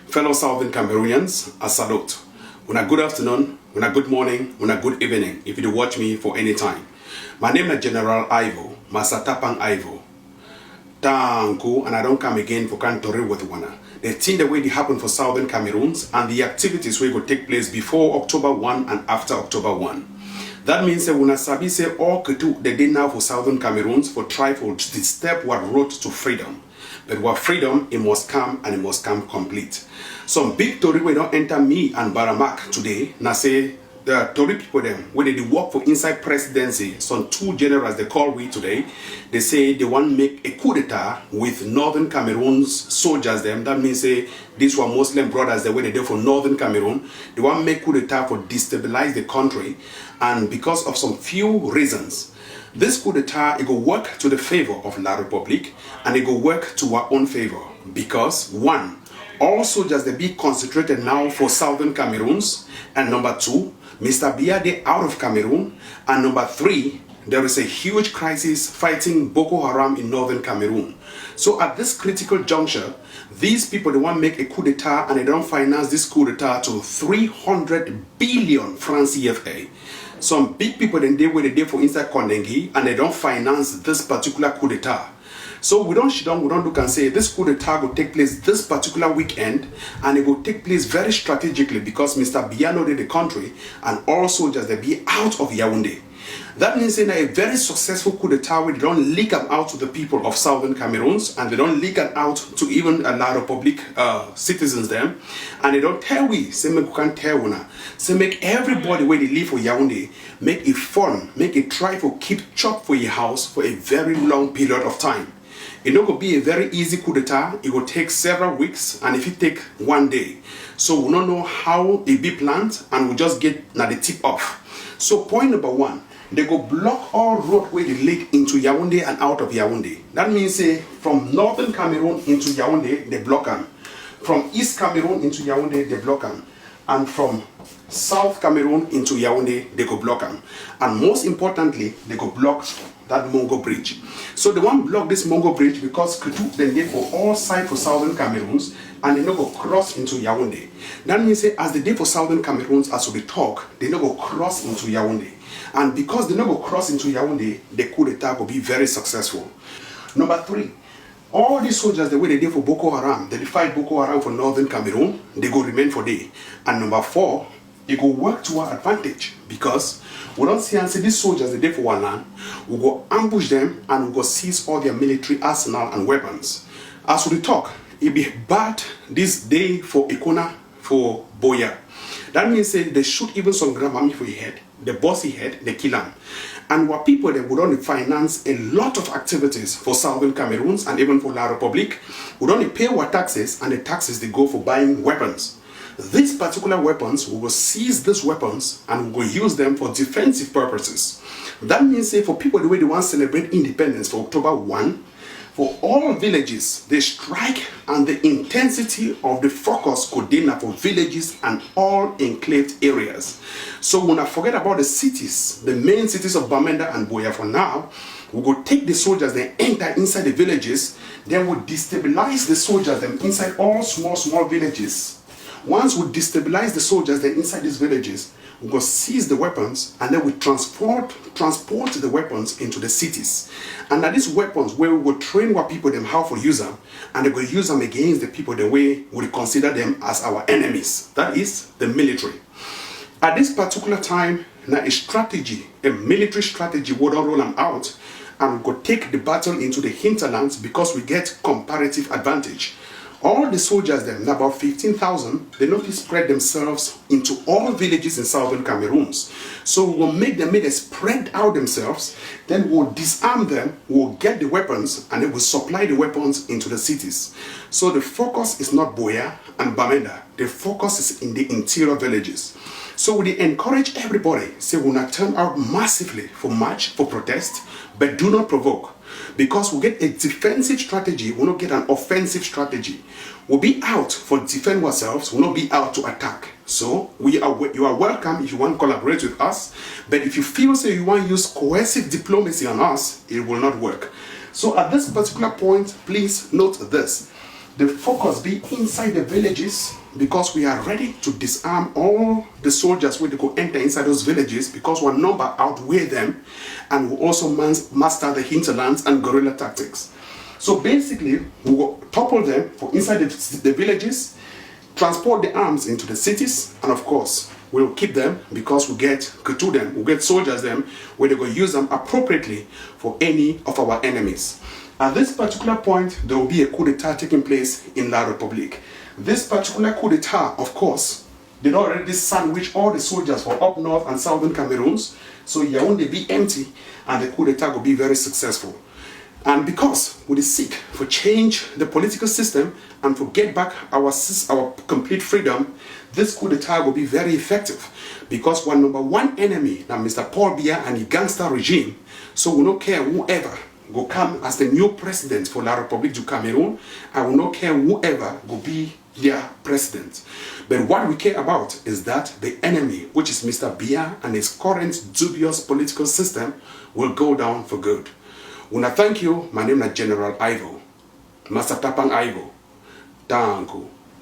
Fellow Southern Cameroonians, a salute. Una good afternoon, una good morning, una good evening, if you watch me for any time. My name is General Ivo, Masa Tapang Ivo. Tanku, and I don't come again for Kantori with one. The thing the way it happened for Southern Cameroons and the activities will take place before October 1 and after October 1. That means that when Sabi say all Ketu the day now for Southern Cameroons for try for the step what road to freedom. But what freedom, it must come and it must come complete. Some big Tory we don't enter me and Baramak today. Now say the Tory people them when they work for inside presidency. Some two generals they call we today. They say they want to make a coup d'etat with Northern Cameroon's soldiers them. That means say these were Muslim brothers the way they do for Northern Cameroon. They want to make coup d'etat for destabilize the country, and because of some few reasons. This coup d'etat, it will work to the favor of La Republic and it will work to our own favor because, one, all soldiers they be concentrated now for Southern Cameroons, and number two, Mr. Biade out of Cameroon, and number three, there is a huge crisis fighting Boko Haram in Northern Cameroon. So at this critical juncture, these people, they want to make a coup d'etat and they don't finance this coup d'etat to 300 billion francs CFA. Some big people then they were the day for inside Kondengi and they don't finance this particular coup d'etat. So we don't look and say this coup d'etat will take place this particular weekend and it will take place very strategically because Mr. Biano did the country and all soldiers they be out of Yaoundé. That means that a very successful coup d'etat we don't leak them out to the people of Southern Cameroons and they don't leak them out to even a lot of public citizens them, and they don't tell we say make we can tell una say make everybody where they live for Yaoundé make it fun, make it try to keep chop for your house for a very long period of time. It not going to be a very easy coup d'etat. It will take several weeks, and if it take one day, so we don't know how it be planned, and we just get now the tip off. So point number one, they go block all road where they lead into Yaoundé and out of Yaoundé. That means say from Northern Cameroon into Yaoundé they block them, from East Cameroon into Yaoundé they block them, and from South Cameroon into Yaoundé they go block them, and most importantly they go block that Mongo Bridge. So they want to block this Mongo Bridge because Ketu then they for all sides for Southern Cameroons and they no go cross into Yaoundé. That means say as the day for Southern Cameroons as we talk, they no go cross into Yaoundé. And because they no go cross into Yaoundé, the coup d'etat will be very successful. Number three, all these soldiers the way they did for Boko Haram, they fight Boko Haram for Northern Cameroon, they go remain for day. And number four, it go work to our advantage because we don't see and say these soldiers they did for one land, we go ambush them and we go seize all their military arsenal and weapons. As we talk, it be bad this day for Ikona, for Boya. That means say they shoot even some grandmammy for your head, the bossy head, they kill them. And what people they would only finance a lot of activities for Southern Cameroons and even for La Republic, would only pay our taxes, and the taxes they go for buying weapons. These particular weapons, we will seize these weapons and we will use them for defensive purposes. That means say for people the way they want to celebrate independence for October 1, for all villages, they strike and the intensity of the focus could dinner for villages and all enclaved areas. So when I forget about the cities, the main cities of Bamenda and Boya for now, we go take the soldiers, they enter inside the villages, then we destabilize the soldiers them inside all small villages. Once we destabilize the soldiers then inside these villages, we go seize the weapons and then we transport the weapons into the cities. And now these weapons where we will train our people them how to use them, and they will use them against the people the way we consider them as our enemies. That is the military. At this particular time, now a strategy, a military strategy would roll them out and we go take the battle into the hinterlands because we get comparative advantage. All the soldiers them, about 15,000, they not spread themselves into all villages in Southern Cameroons. So we'll make them spread out themselves, then we'll disarm them, we'll get the weapons, and then we'll supply the weapons into the cities. So the focus is not Boya and Bamenda, the focus is in the interior villages. So we encourage everybody, say we'll not turn out massively for march, for protest, but do not provoke. Because we get a defensive strategy, we'll not get an offensive strategy. We'll be out for defend ourselves, we'll not be out to attack. So you are welcome if you want to collaborate with us, but if you feel say you want to use coercive diplomacy on us, it will not work. So at this particular point, please note this. the focus be inside the villages, because we are ready to disarm all the soldiers when they go enter inside those villages, because our number outweigh them, and we also master the hinterlands and guerrilla tactics. So basically, we will topple them from inside the villages, transport the arms into the cities, and of course, we'll keep them because we get to them, we get soldiers them, where they will use them appropriately for any of our enemies. At this particular point, there will be a coup d'etat taking place in La Republique. This particular coup d'etat, of course, did already sandwich all the soldiers from up north and southern Cameroons, so Yaoundé be empty, and the coup d'etat will be very successful. And because we seek for change the political system and to get back our complete freedom, this coup d'etat will be very effective, because our number one enemy, now Mr. Paul Biya and the gangster regime, so we don't care whoever will come as the new president for La République du Cameroon, and we don't care whoever will be their president. But what we care about is that the enemy, which is Mr. Biya and his current dubious political system, will go down for good. Una thank you. My name is General Ivo. Master Tapang Ivo. Thank you.